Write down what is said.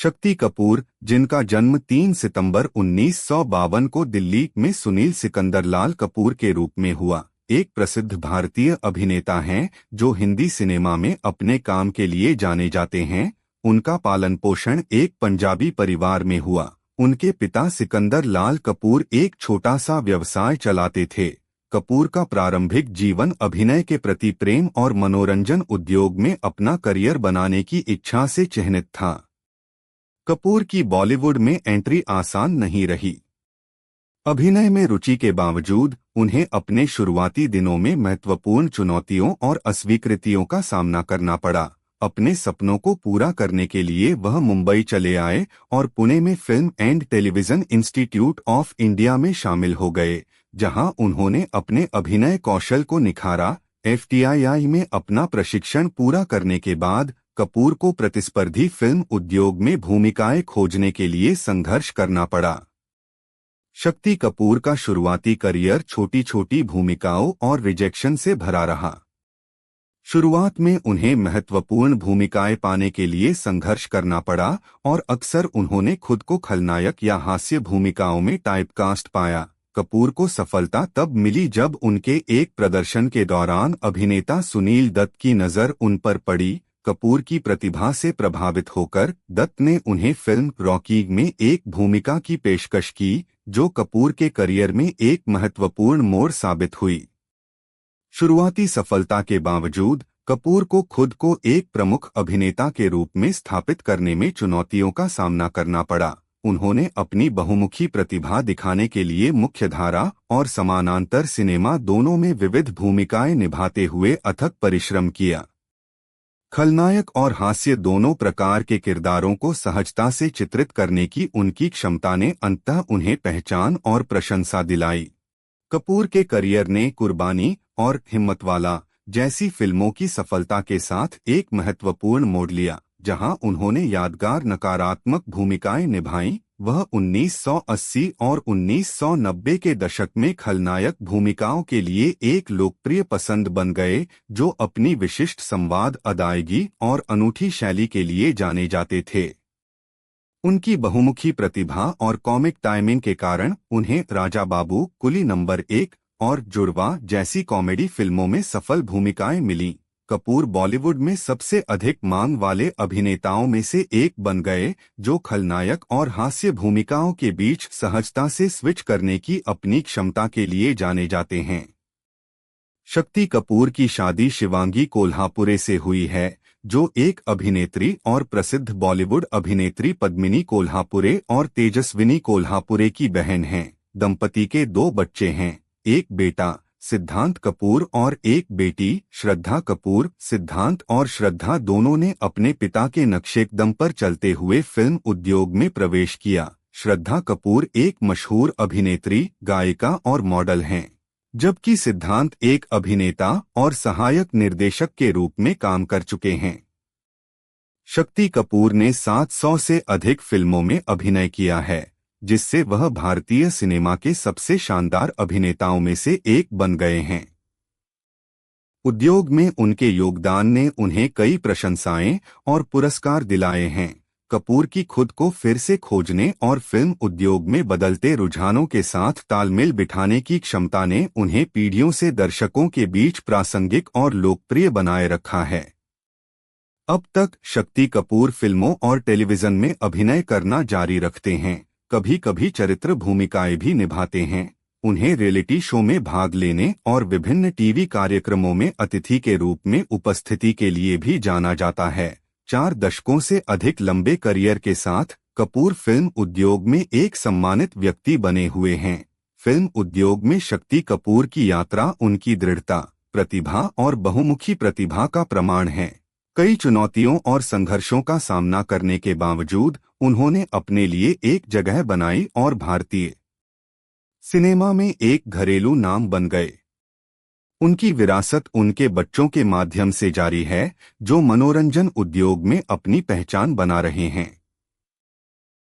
शक्ति कपूर, जिनका जन्म 3 सितंबर 1952 को दिल्ली में सुनील सिकंदरलाल कपूर के रूप में हुआ, एक प्रसिद्ध भारतीय अभिनेता हैं जो हिंदी सिनेमा में अपने काम के लिए जाने जाते हैं। उनका पालन पोषण एक पंजाबी परिवार में हुआ। उनके पिता सिकंदर लाल कपूर एक छोटा सा व्यवसाय चलाते थे। कपूर का प्रारंभिक जीवन अभिनय के प्रति प्रेम और मनोरंजन उद्योग में अपना करियर बनाने की इच्छा से चिह्नित था। कपूर की बॉलीवुड में एंट्री आसान नहीं रही। अभिनय में रुचि के बावजूद उन्हें अपने शुरुआती दिनों में महत्वपूर्ण चुनौतियों और अस्वीकृतियों का सामना करना पड़ा। अपने सपनों को पूरा करने के लिए वह मुंबई चले आए और पुणे में film and television institute of India में शामिल हो गए, जहां उन्होंने अपने अभिनय कौशल को निखारा। एफटीआई में अपना प्रशिक्षण पूरा करने के बाद कपूर को प्रतिस्पर्धी फिल्म उद्योग में भूमिकाएं खोजने के लिए संघर्ष करना पड़ा। शक्ति कपूर का शुरुआती करियर छोटी छोटी भूमिकाओं और रिजेक्शन से भरा रहा। शुरुआत में उन्हें महत्वपूर्ण भूमिकाएं पाने के लिए संघर्ष करना पड़ा और अक्सर उन्होंने खुद को खलनायक या हास्य भूमिकाओं में टाइपकास्ट पाया। कपूर को सफलता तब मिली जब उनके एक प्रदर्शन के दौरान अभिनेता सुनील दत्त की नज़र उन पर पड़ी। कपूर की प्रतिभा से प्रभावित होकर दत्त ने उन्हें फिल्म रॉकी में एक भूमिका की पेशकश की, जो कपूर के करियर में एक महत्वपूर्ण मोड़ साबित हुई। शुरुआती सफलता के बावजूद कपूर को खुद को एक प्रमुख अभिनेता के रूप में स्थापित करने में चुनौतियों का सामना करना पड़ा। उन्होंने अपनी बहुमुखी प्रतिभा दिखाने के लिए मुख्यधारा और समानांतर सिनेमा दोनों में विविध भूमिकाएं निभाते हुए अथक परिश्रम किया। खलनायक और हास्य दोनों प्रकार के किरदारों को सहजता से चित्रित करने की उनकी क्षमता ने अंततः उन्हें पहचान और प्रशंसा दिलाई। कपूर के करियर ने कुर्बानी और हिम्मतवाला जैसी फिल्मों की सफलता के साथ एक महत्वपूर्ण मोड़ लिया, जहां उन्होंने यादगार नकारात्मक भूमिकाएं निभाईं। वह 1980 और 1990 के दशक में खलनायक भूमिकाओं के लिए एक लोकप्रिय पसंद बन गए, जो अपनी विशिष्ट संवाद अदायगी और अनूठी शैली के लिए जाने जाते थे। उनकी बहुमुखी प्रतिभा और कॉमिक टाइमिंग के कारण उन्हें राजा बाबू, कुली नंबर 1 और जुड़वा जैसी कॉमेडी फिल्मों में सफल भूमिकाएं मिलीं। कपूर बॉलीवुड में सबसे अधिक मांग वाले अभिनेताओं में से एक बन गए, जो खलनायक और हास्य भूमिकाओं के बीच सहजता से स्विच करने की अपनी क्षमता के लिए जाने जाते हैं। शक्ति कपूर की शादी शिवांगी कोल्हापुरे से हुई है, जो एक अभिनेत्री और प्रसिद्ध बॉलीवुड अभिनेत्री पद्मिनी कोल्हापुरे और तेजस्विनी कोल्हापुरे की बहन हैं। दंपति के 2 बच्चे हैं, एक बेटा सिद्धांत कपूर और एक बेटी श्रद्धा कपूर। सिद्धांत और श्रद्धा दोनों ने अपने पिता के नक्शेकदम पर चलते हुए फिल्म उद्योग में प्रवेश किया। श्रद्धा कपूर एक मशहूर अभिनेत्री, गायिका और मॉडल हैं, जबकि सिद्धांत एक अभिनेता और सहायक निर्देशक के रूप में काम कर चुके हैं। शक्ति कपूर ने 700 से अधिक फिल्मों में अभिनय किया है, जिससे वह भारतीय सिनेमा के सबसे शानदार अभिनेताओं में से एक बन गए हैं। उद्योग में उनके योगदान ने उन्हें कई प्रशंसाएं और पुरस्कार दिलाए हैं। कपूर की खुद को फिर से खोजने और फिल्म उद्योग में बदलते रुझानों के साथ तालमेल बिठाने की क्षमता ने उन्हें पीढ़ियों से दर्शकों के बीच प्रासंगिक और लोकप्रिय बनाए रखा है। अब तक शक्ति कपूर फिल्मों और टेलीविजन में अभिनय करना जारी रखते हैं, कभी कभी चरित्र भूमिकाएं भी निभाते हैं। उन्हें रियलिटी शो में भाग लेने और विभिन्न टीवी कार्यक्रमों में अतिथि के रूप में उपस्थिति के लिए भी जाना जाता है। 4 दशकों से अधिक लंबे करियर के साथ कपूर फिल्म उद्योग में एक सम्मानित व्यक्ति बने हुए हैं। फिल्म उद्योग में शक्ति कपूर की यात्रा उनकी दृढ़ता, प्रतिभा और बहुमुखी प्रतिभा का प्रमाण है। कई चुनौतियों और संघर्षों का सामना करने के बावजूद उन्होंने अपने लिए एक जगह बनाई और भारतीय सिनेमा में एक घरेलू नाम बन गए। उनकी विरासत उनके बच्चों के माध्यम से जारी है, जो मनोरंजन उद्योग में अपनी पहचान बना रहे हैं।